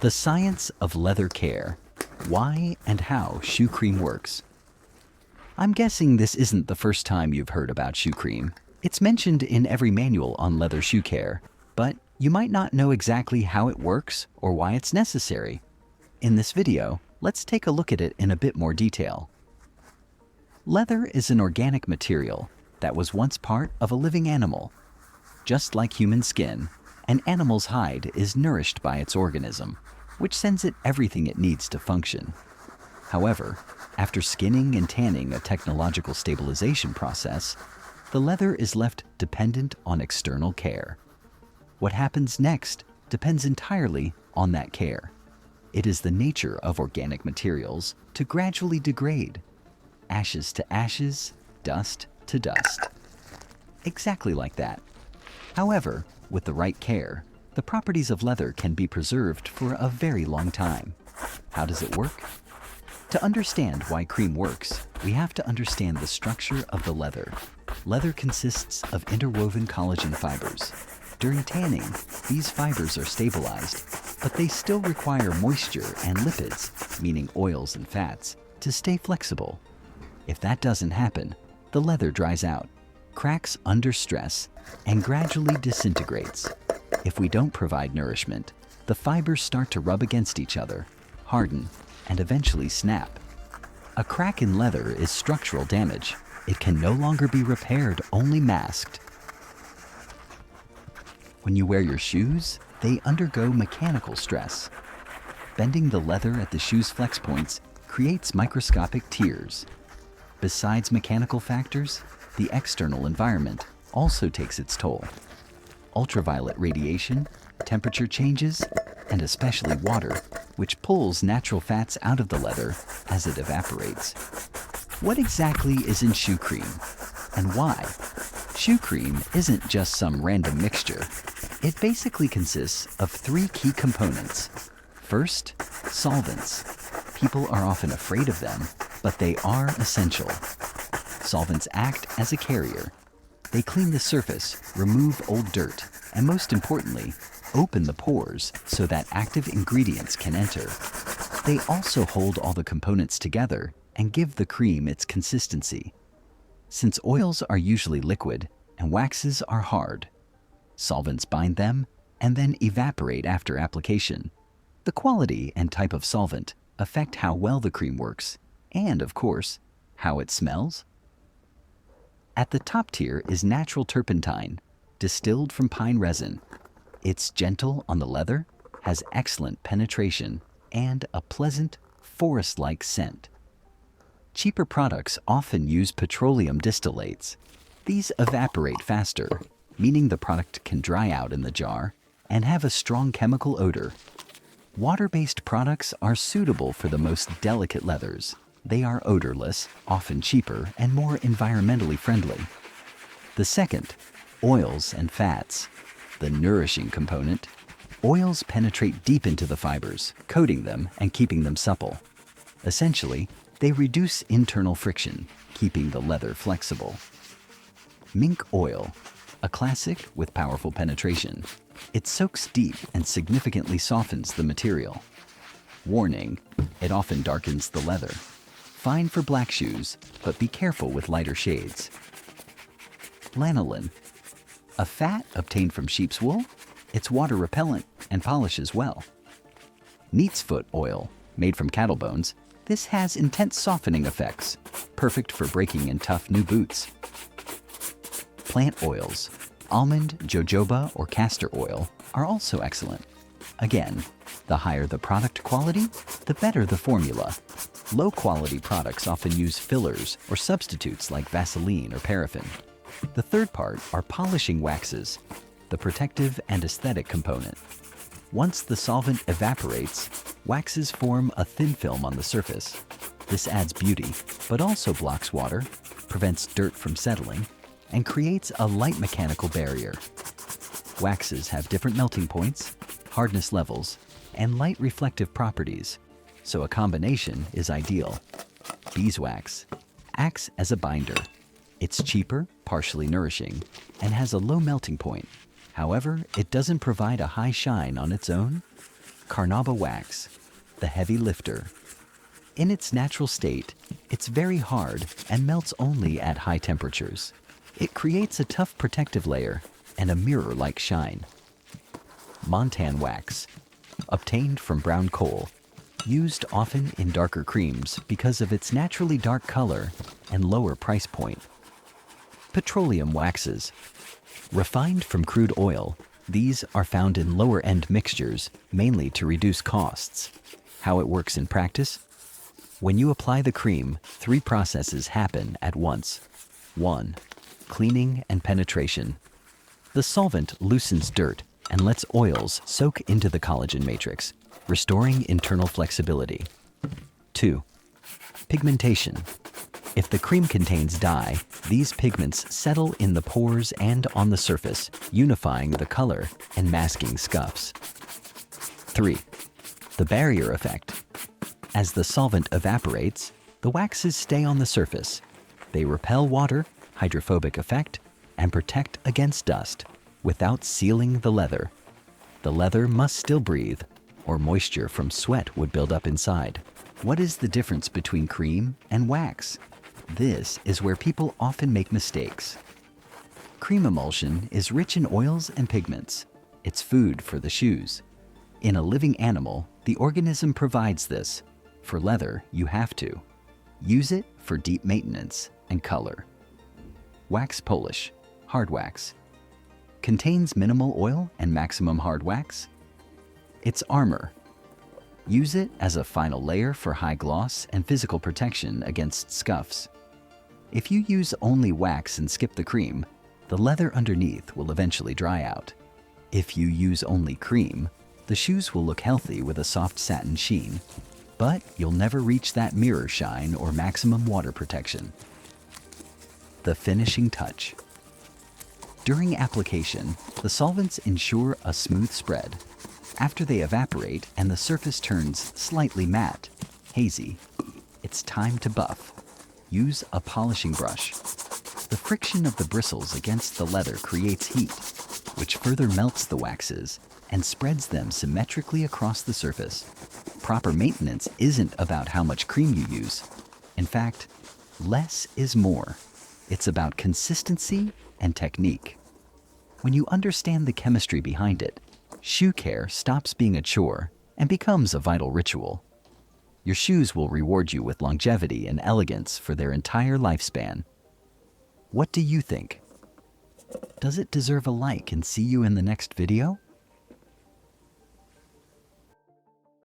The science of leather care. Why and how shoe cream works. I'm guessing this isn't the first time you've heard about shoe cream. It's mentioned in every manual on leather shoe care, but you might not know exactly how it works or why it's necessary. In this video, let's take a look at it in a bit more detail. Leather is an organic material that was once part of a living animal. Just like human skin, an animal's hide is nourished by its organism, which sends it everything it needs to function. However, after skinning and tanning a technological stabilization process, the leather is left dependent on external care. What happens next depends entirely on that care. It is the nature of organic materials to gradually degrade. Ashes to ashes, dust to dust. Exactly like that. However, with the right care, the properties of leather can be preserved for a very long time. How does it work? To understand why cream works, we have to understand the structure of the leather. Leather consists of interwoven collagen fibers. During tanning, these fibers are stabilized, but they still require moisture and lipids, meaning oils and fats, to stay flexible. If that doesn't happen, the leather dries out, cracks under stress, and gradually disintegrates. If we don't provide nourishment, the fibers start to rub against each other, harden, and eventually snap. A crack in leather is structural damage. It can no longer be repaired, only masked. When you wear your shoes, they undergo mechanical stress. Bending the leather at the shoe's flex points creates microscopic tears. Besides mechanical factors, the external environment also takes its toll. Ultraviolet radiation, temperature changes, and especially water, which pulls natural fats out of the leather as it evaporates. What exactly is in shoe cream, and why? Shoe cream isn't just some random mixture. It basically consists of three key components. First, solvents. People are often afraid of them, but they are essential. Solvents act as a carrier. They clean the surface, remove old dirt, and most importantly, open the pores so that active ingredients can enter. They also hold all the components together and give the cream its consistency. Since oils are usually liquid and waxes are hard, solvents bind them and then evaporate after application. The quality and type of solvent affect how well the cream works and, of course, how it smells. At the top tier is natural turpentine, distilled from pine resin. It's gentle on the leather, has excellent penetration, and a pleasant, forest-like scent. Cheaper products often use petroleum distillates. These evaporate faster, meaning the product can dry out in the jar and have a strong chemical odor. Water-based products are suitable for the most delicate leathers. They are odorless, often cheaper, and more environmentally friendly. The second, oils and fats. The nourishing component. Oils penetrate deep into the fibers, coating them and keeping them supple. Essentially, they reduce internal friction, keeping the leather flexible. Mink oil, a classic with powerful penetration. It soaks deep and significantly softens the material. Warning, it often darkens the leather. Fine for black shoes, but be careful with lighter shades. Lanolin, a fat obtained from sheep's wool. It's water repellent and polishes well. Neat's foot oil, made from cattle bones. This has intense softening effects, perfect for breaking in tough new boots. Plant oils, almond, jojoba, or castor oil are also excellent. Again, the higher the product quality, the better the formula. Low-quality products often use fillers or substitutes like Vaseline or paraffin. The third part are polishing waxes, the protective and aesthetic component. Once the solvent evaporates, waxes form a thin film on the surface. This adds beauty, but also blocks water, prevents dirt from settling, and creates a light mechanical barrier. Waxes have different melting points, hardness levels, and light reflective properties, so a combination is ideal. Beeswax acts as a binder. It's cheaper, partially nourishing, and has a low melting point. However, it doesn't provide a high shine on its own. Carnauba wax, the heavy lifter. In its natural state, it's very hard and melts only at high temperatures. It creates a tough protective layer and a mirror-like shine. Montan wax, obtained from brown coal, used often in darker creams because of its naturally dark color and lower price point. Petroleum waxes, refined from crude oil, these are found in lower-end mixtures, mainly to reduce costs. How it works in practice? When you apply the cream, 3 processes happen at once. 1. Cleaning and penetration. The solvent loosens dirt and lets oils soak into the collagen matrix, restoring internal flexibility. 2. Pigmentation. If the cream contains dye, these pigments settle in the pores and on the surface, unifying the color and masking scuffs. 3. The barrier effect. As the solvent evaporates, the waxes stay on the surface. They repel water, hydrophobic effect, and protect against dust without sealing the leather. The leather must still breathe, or moisture from sweat would build up inside. What is the difference between cream and wax? This is where people often make mistakes. Cream emulsion is rich in oils and pigments. It's food for the shoes. In a living animal, the organism provides this. For leather, you have to. Use it for deep maintenance and color. Wax polish, hard wax. Contains minimal oil and maximum hard wax. It's armor. Use it as a final layer for high gloss and physical protection against scuffs. If you use only wax and skip the cream, the leather underneath will eventually dry out. If you use only cream, the shoes will look healthy with a soft satin sheen, but you'll never reach that mirror shine or maximum water protection. The finishing touch. During application, the solvents ensure a smooth spread. After they evaporate and the surface turns slightly matte, hazy, it's time to buff. Use a polishing brush. The friction of the bristles against the leather creates heat, which further melts the waxes and spreads them symmetrically across the surface. Proper maintenance isn't about how much cream you use. In fact, less is more. It's about consistency and technique. When you understand the chemistry behind it, shoe care stops being a chore and becomes a vital ritual. Your shoes will reward you with longevity and elegance for their entire lifespan. What do you think? Does it deserve a like and see you in the next video?